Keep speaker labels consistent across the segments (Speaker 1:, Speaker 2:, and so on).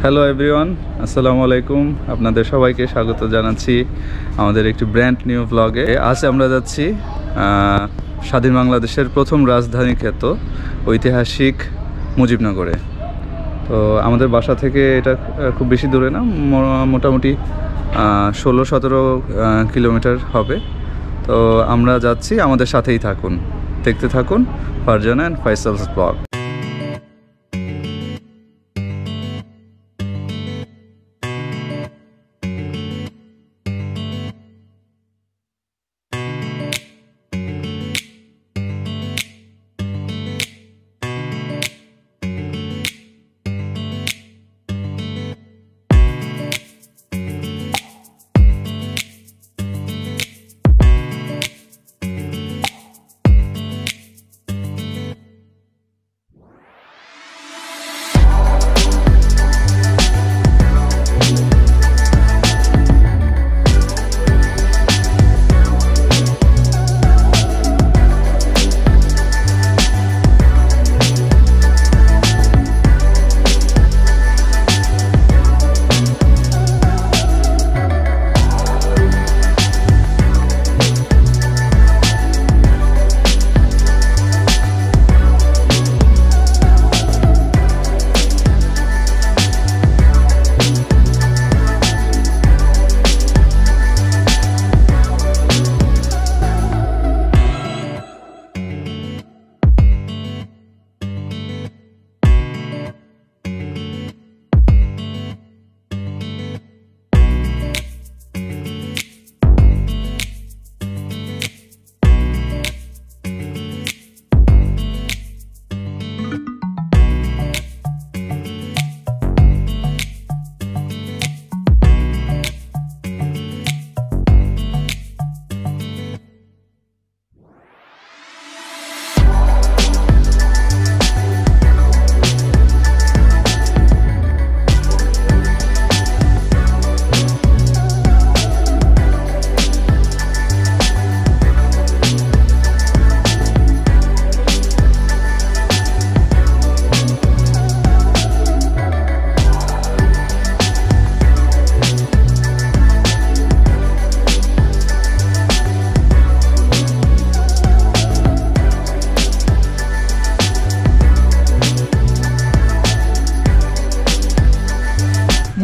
Speaker 1: Hello everyone, আসসালামু আলাইকুম। আপনাদের সবাইকে স্বাগত জানাচ্ছি আমাদের একটি ব্র্যান্ড নিউ ব্লগে। আজ আমরা যাচ্ছি স্বাধীন বাংলাদেশের প্রথম রাজধানী খ্যাত ঐতিহাসিক মুজিবনগরে। তো আমাদের বাসা থেকে এটা খুব বেশি দূরে না, মোটামুটি 16-17 কিলোমিটার হবে। তো আমরা যাচ্ছি, আমাদের সাথেই থাকুন, দেখতে থাকুন ফারজানা অ্যান্ড ফাইসালস ব্লগ।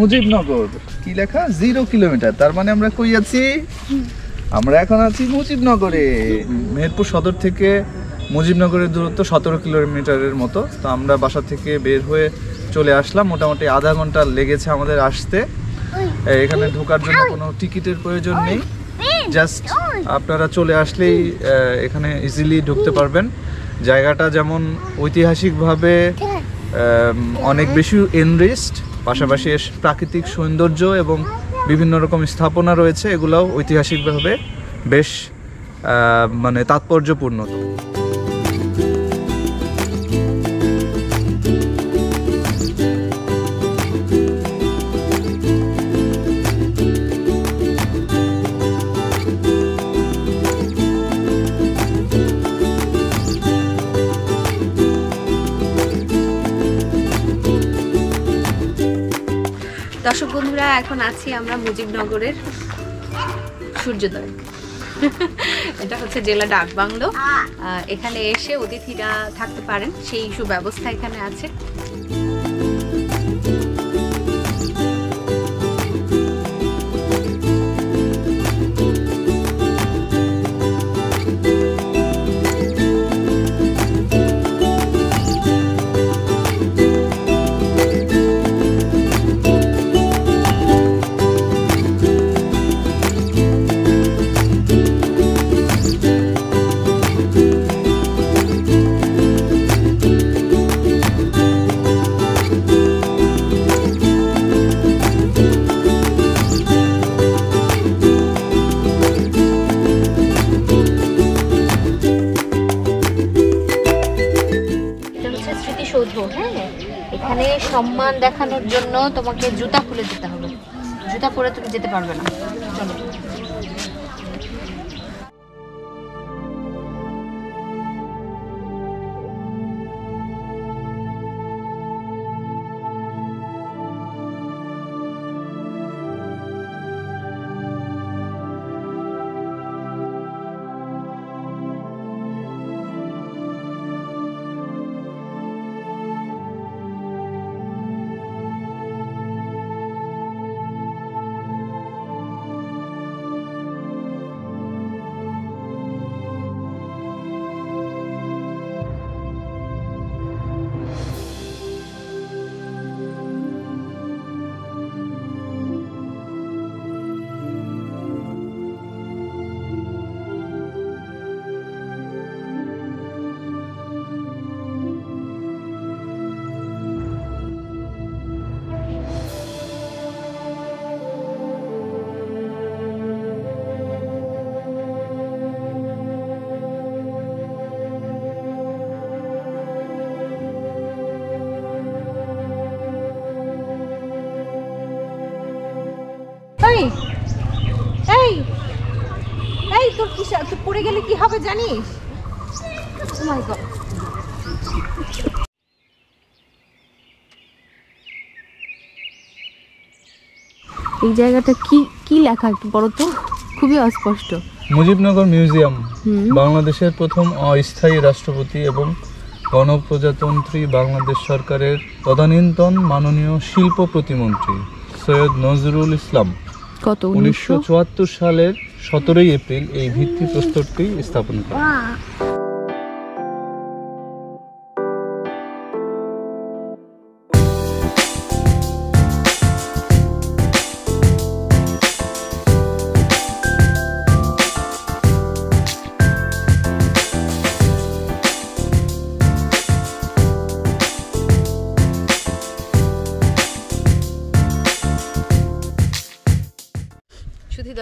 Speaker 1: মুজিবনগর কি লেখা 0 কিলোমিটার, তার মানে আমরা কই আছি? আমরা এখন আছি মুজিবনগরে। মেহেরপুর সদর থেকে মুজিবনগরের দূরত্ব 17 কিলোমিটারের মতো। তো আমরা বাসা থেকে বের হয়ে চলে আসলাম, মোটামুটি আধা ঘন্টা লেগেছে আমাদের আসতে। এখানে ঢোকার জন্য কোনো টিকিটের প্রয়োজন নেই, জাস্ট আপনারা চলে আসলেই এখানে ইজিলি ঢুকতে পারবেন। জায়গাটা যেমন ঐতিহাসিকভাবে অনেক বেশি এনরিচড, পাশাপাশি প্রাকৃতিক সৌন্দর্য এবং বিভিন্ন রকম স্থাপনা রয়েছে, এগুলোও ঐতিহাসিকভাবে বেশ মানে তাৎপর্যপূর্ণ।
Speaker 2: দর্শক বন্ধুরা, এখন আছি আমরা মুজিবনগরের সূর্যোদয়। এটা হচ্ছে জেলা ডাক বাংলো। এখানে এসে অতিথিরা থাকতে পারেন, সেই সুব্যবস্থা এখানে আছে। এখানে সম্মান দেখানোর জন্য তোমাকে জুতা খুলে দিতে হবে, জুতা পরে তুমি যেতে পারবে না। চলো। জানিস? এই এই তোর কি তুই পড়ে গেলে কি হবে জানিস? Oh my God. এই জায়গাটা কি কি লেখা একটু বড় তো, খুবই অস্পষ্ট।
Speaker 1: মুজিবনগর মিউজিয়াম বাংলাদেশের প্রথম অস্থায়ী রাষ্ট্রপতি এবং গণপ্রজাতন্ত্রী বাংলাদেশ সরকারের তদানীন্তন মাননীয় শিল্প প্রতিমন্ত্রী সৈয়দ নজরুল ইসলাম
Speaker 2: কত
Speaker 1: 1974 সালের 17 এপ্রিল এই ভিত্তিপ্রস্তরটি স্থাপন করেন।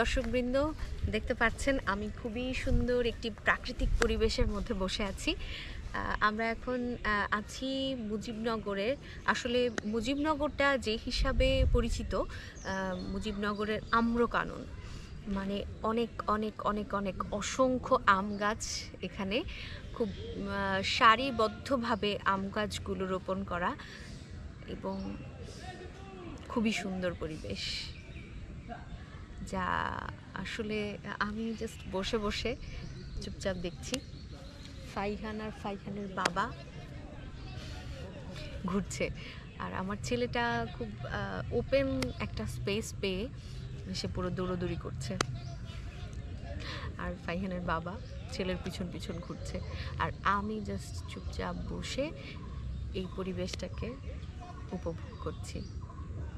Speaker 2: দর্শকবৃন্দ দেখতে পাচ্ছেন আমি খুবই সুন্দর একটি প্রাকৃতিক পরিবেশের মধ্যে বসে আছি। আমরা এখন আছি মুজিবনগরের। আসলে মুজিবনগরটা যে হিসাবে পরিচিত, মুজিবনগরের আম্রকানন, মানে অনেক অনেক অনেক অনেক অসংখ্য আম গাছ এখানে, খুব সারিবদ্ধভাবে আম গাছগুলো রোপণ করা এবং খুবই সুন্দর পরিবেশ, যা আসলে আমি জাস্ট বসে বসে চুপচাপ দেখছি। ফাইহান আর ফাইহানের বাবা ঘুরছে, আর আমার ছেলেটা খুব ওপেন একটা স্পেস পেয়ে সে পুরো দৌড়োদৌড়ি করছে, আর ফাইহানের বাবা ছেলের পিছন পিছন ঘুরছে, আর আমি জাস্ট চুপচাপ বসে এই পরিবেশটাকে উপভোগ করছি।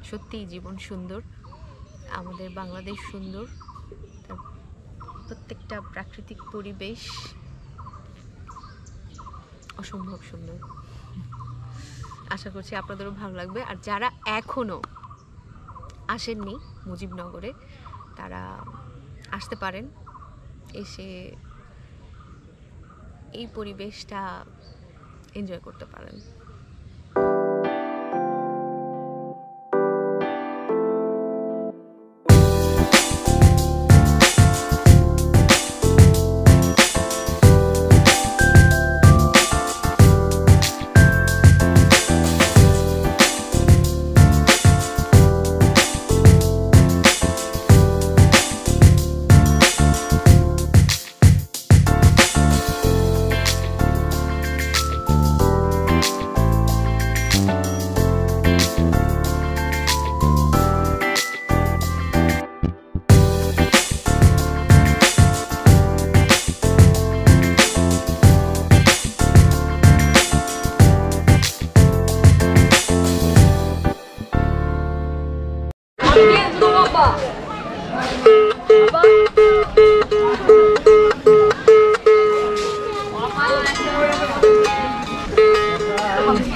Speaker 2: সত্যিই জীবন সুন্দর, আমাদের বাংলাদেশ সুন্দর, তার প্রত্যেকটা প্রাকৃতিক পরিবেশ অসম্ভব সুন্দর। আশা করছি আপনাদেরও ভালো লাগবে। আর যারা এখনো আসেননি মুজিবনগরে তারা আসতে পারেন, এসে এই পরিবেশটা এনজয় করতে পারেন।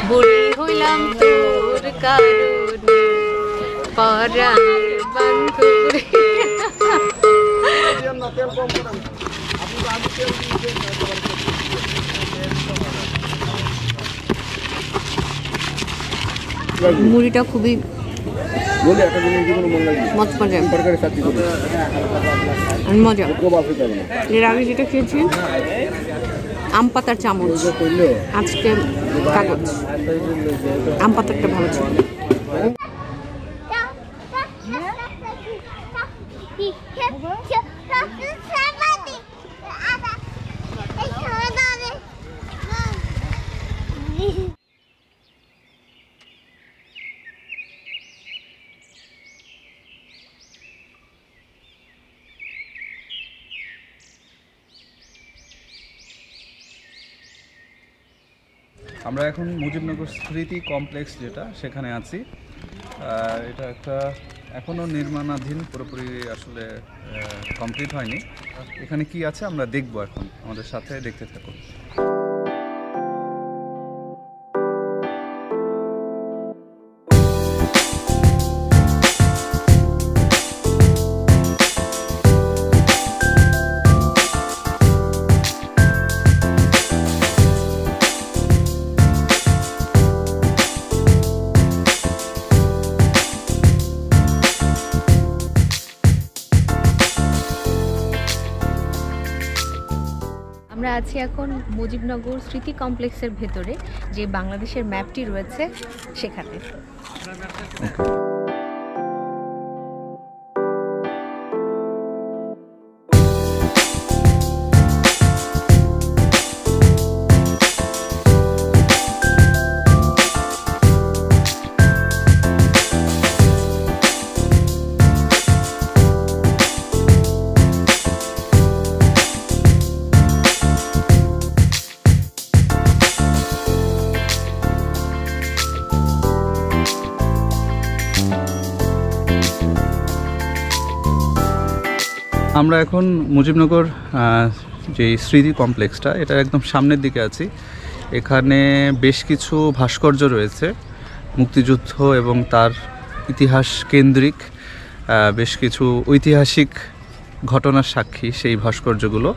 Speaker 2: বুড়ি হইলাম তোর কারণে পরার বান্ধবী। মুড়িটা খুবই মজা। এর আগে যেটা খেয়েছি আম পাতার চামচ, আজকে কাগজ। আম পাতারটা ভালো ছিল।
Speaker 1: আমরা এখন মুজিবনগর স্মৃতি কমপ্লেক্স যেটা সেখানে আছি। এটা একটা এখনও নির্মাণাধীন, পুরোপুরি আসলে কমপ্লিট হয়নি। এখানে কি আছে আমরা দেখব, এখন আমাদের সাথে দেখতে থাকুন।
Speaker 2: আমরা আছি এখন মুজিবনগর স্মৃতি কমপ্লেক্সের ভেতরে, যে বাংলাদেশের ম্যাপটি রয়েছে সেখানে।
Speaker 1: আমরা এখন মুজিবনগর যে স্মৃতি কমপ্লেক্সটা, এটা একদম সামনের দিকে আছি। এখানে বেশ কিছু ভাস্কর্য রয়েছে মুক্তিযুদ্ধ এবং তার ইতিহাস কেন্দ্রিক, বেশ কিছু ঐতিহাসিক ঘটনার সাক্ষী সেই ভাস্কর্যগুলো।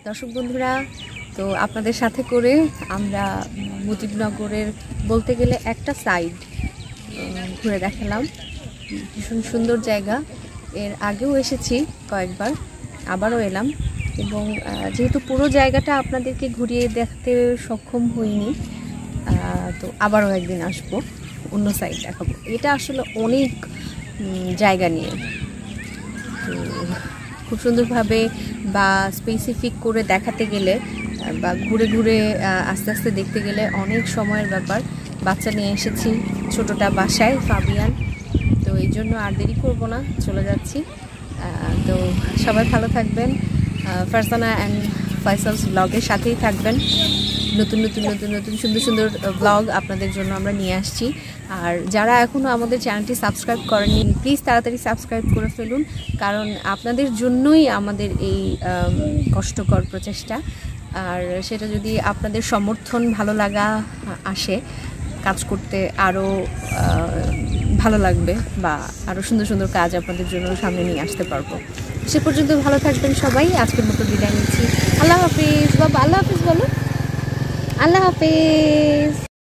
Speaker 2: দর্শক বন্ধুরা, তো আপনাদের সাথে করে আমরা মুজিবনগরের বলতে গেলে একটা সাইড ঘুরে দেখালাম। ভীষণ সুন্দর জায়গা, এর আগেও এসেছি কয়েকবার, আবারও এলাম, এবং যেহেতু পুরো জায়গাটা আপনাদেরকে ঘুরিয়ে দেখতে সক্ষম হইনি, তো আবারও একদিন আসবো, অন্য সাইড দেখাবো। এটা আসলে অনেক জায়গা নিয়ে, তো খুব সুন্দরভাবে বা স্পেসিফিক করে দেখাতে গেলে বা ঘুরে ঘুরে আস্তে আস্তে দেখতে গেলে অনেক সময়ের ব্যাপার। বাচ্চা নিয়ে এসেছি, ছোটটা বাসায়, ফাবিয়ান, তো এই জন্য আর দেরি করবো না, চলে যাচ্ছি। তো সবাই ভালো থাকবেন, ফারজানা অ্যান্ড ফাইসালস ব্লগের সাথেই থাকবেন। নতুন নতুন নতুন নতুন সুন্দর সুন্দর ব্লগ আপনাদের জন্য আমরা নিয়ে আসছি। আর যারা এখনও আমাদের চ্যানেলটি সাবস্ক্রাইব করেননি, প্লিজ তাড়াতাড়ি সাবস্ক্রাইব করে ফেলুন, কারণ আপনাদের জন্যই আমাদের এই কষ্টকর প্রচেষ্টা। আর সেটা যদি আপনাদের সমর্থন, ভালো লাগা আসে, কাজ করতে আরও ভালো লাগবে, বা আরও সুন্দর সুন্দর কাজ আপনাদের জন্য সামনে নিয়ে আসতে পারবো। সে পর্যন্ত ভালো থাকবেন সবাই। আজকের মতো বিদায় নিচ্ছি। আল্লাহ হাফিজ বাবা, আল্লাহ হাফিজ বলো, আল্লাহ হাফিজ।